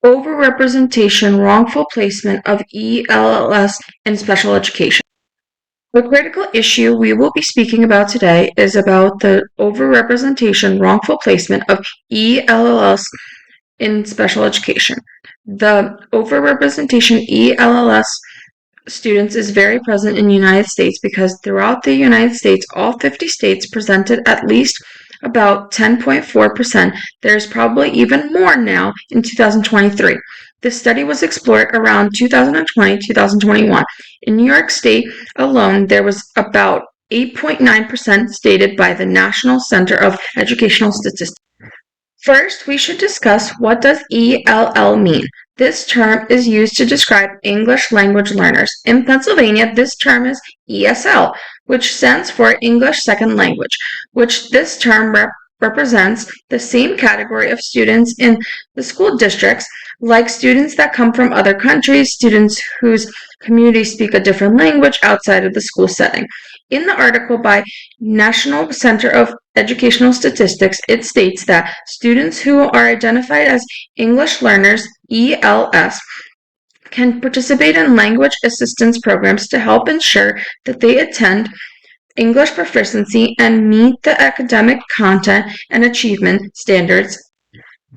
Overrepresentation, wrongful placement of ELLs in special education. The critical issue we will be speaking about today is about the overrepresentation, wrongful placement of ELLs in special education. The overrepresentation ELLs students is very present in the United States because throughout the United States, all 50 states presented at least about 10.4%. There's probably even more now in 2023. This study was explored around 2020-2021. In New York State alone, there was about 8.9% stated by the National Center of Educational Statistics. First, we should discuss what does ELL mean. This term is used to describe English language learners. In Pennsylvania, this term is ESL, which stands for English Second Language, which this term represents the same category of students in the school districts, like students that come from other countries, students whose communities speak a different language outside of the school setting. In the article by National Center of Educational Statistics, it states that students who are identified as English learners, ELS, can participate in language assistance programs to help ensure that they attend English proficiency and meet the academic content and achievement standards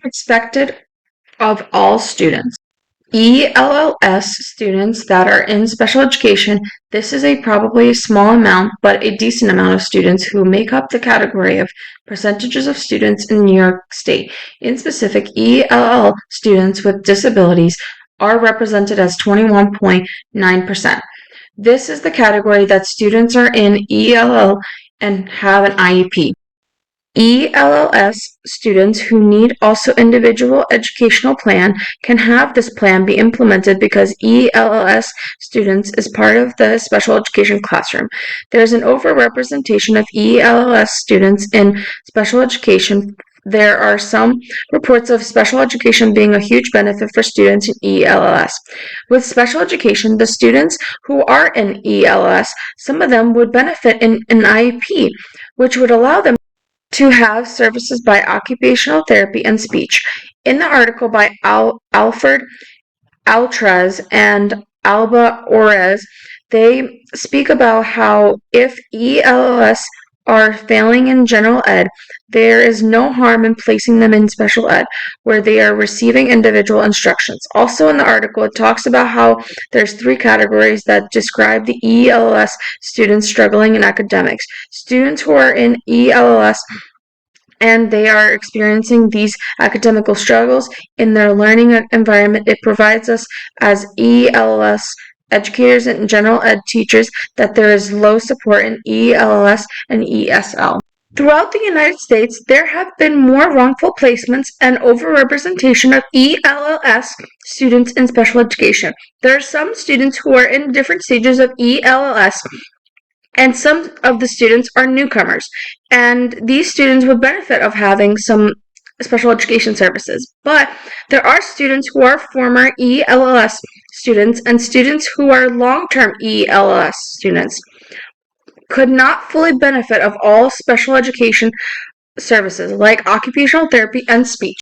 expected of all students. ELLs students that are in special education, this is probably a small amount, but a decent amount of students who make up the category of percentages of students in New York State. In specific, ELL students with disabilities are represented as 21.9%. This is the category that students are in ELL and have an IEP. ELLs students who need also individual educational plan can have this plan be implemented because ELLs students is part of the special education classroom. There's an overrepresentation of ELLs students in special education. There are some reports of special education being a huge benefit for students in ELLs. With special education, the students who are in ELLs, some of them would benefit in an IEP, which would allow them to have services by occupational therapy and speech. In the article by Alfred Altrez and Alba Orez, they speak about how if ELLs are failing in general ed, there is no harm in placing them in special ed, where they are receiving individual instructions. Also in the article, it talks about how there's 3 categories that describe the ELLs students struggling in academics. Students who are in ELLs and they are experiencing these academical struggles in their learning environment, it provides us as ELLs educators and general ed teachers that there is low support in ELLs and ESL. Throughout the United States, there have been more wrongful placements and overrepresentation of ELLs students in special education. There are some students who are in different stages of ELLs, and some of the students are newcomers, and these students would benefit of having some special education services. But there are students who are former ELLs students and students who are long-term ELLs students could not fully benefit of all special education services like occupational therapy and speech.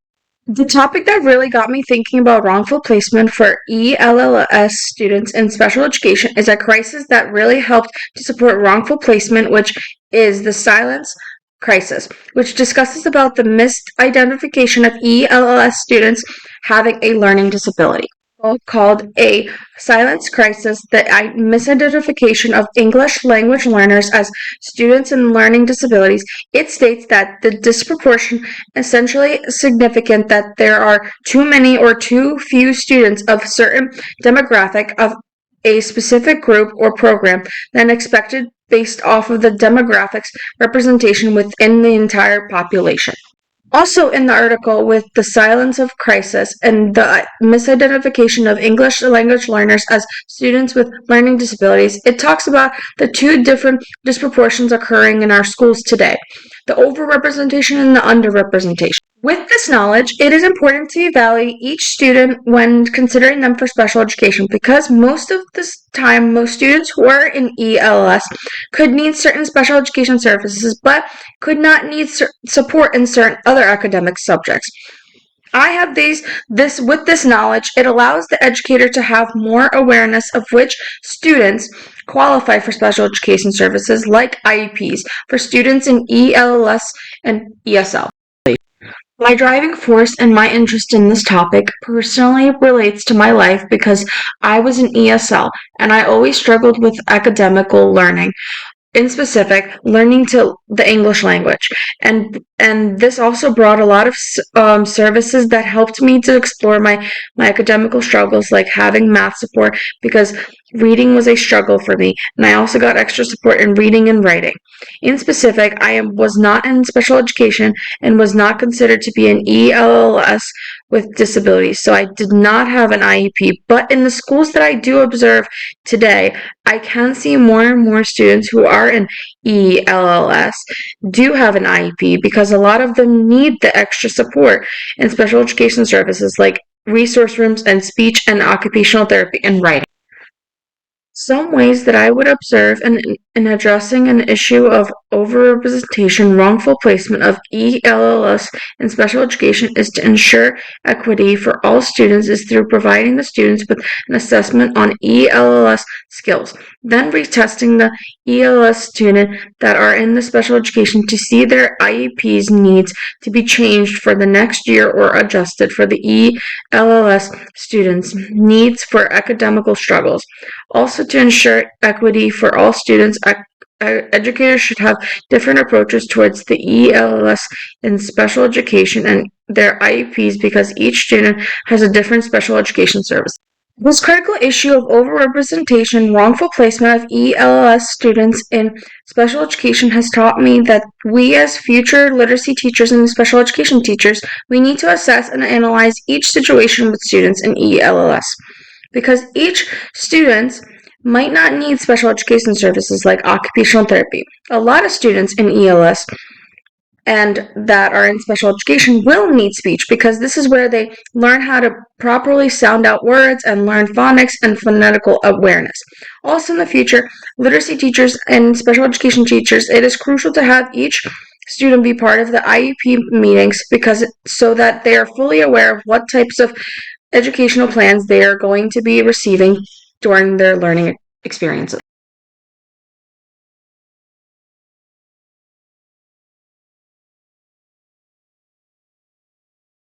The topic that really got me thinking about wrongful placement for ELLs students in special education is a crisis that really helped to support wrongful placement, which is the silence crisis, which discusses about the misidentification of ELLs students having a learning disability. Called a silence crisis, the misidentification of English language learners as students in learning disabilities. It states that the disproportion essentially significant that there are too many or too few students of certain demographic of a specific group or program than expected based off of the demographics representation within the entire population. Also in the article, with the silence of crisis and the misidentification of English language learners as students with learning disabilities, it talks about the 2 different disproportions occurring in our schools today, the overrepresentation and the underrepresentation. With this knowledge, it is important to evaluate each student when considering them for special education, because most of the time, most students who are in ELS could need certain special education services, but could not need support in certain other academic subjects. I have this knowledge, it allows the educator to have more awareness of which students qualify for special education services like IEPs for students in ELLs and ESL. My driving force and my interest in this topic personally relates to my life because I was an ESL and I always struggled with academical learning, in specific learning to the English language, and this also brought a lot of services that helped me to explore my academical struggles, like having math support because reading was a struggle for me, and I also got extra support in reading and writing. In specific, was not in special education and was not considered to be an ELLs with disabilities, so I did not have an IEP. But in the schools that I do observe today, I can see more and more students who are in ELLs do have an IEP because a lot of them need the extra support in special education services like resource rooms and speech and occupational therapy and writing. Some ways that I would observe in addressing an issue of overrepresentation, wrongful placement of ELLs in special education is to ensure equity for all students is through providing the students with an assessment on ELLs skills, then retesting the ELS student that are in the special education to see their IEP's needs to be changed for the next year or adjusted for the ELLs students' needs for academical struggles. Also, to ensure equity for all students, educators should have different approaches towards the ELS in special education and their IEPs because each student has a different special education service. This critical issue of overrepresentation, wrongful placement of ELS students in special education has taught me that we as future literacy teachers and special education teachers, we need to assess and analyze each situation with students in ELS because each student might not need special education services like occupational therapy. A lot of students in ELS and that are in special education will need speech because this is where they learn how to properly sound out words and learn phonics and phonetical awareness. Also in the future, literacy teachers and special education teachers, it is crucial to have each student be part of the IEP meetings because so that they are fully aware of what types of educational plans they are going to be receiving during their learning experiences.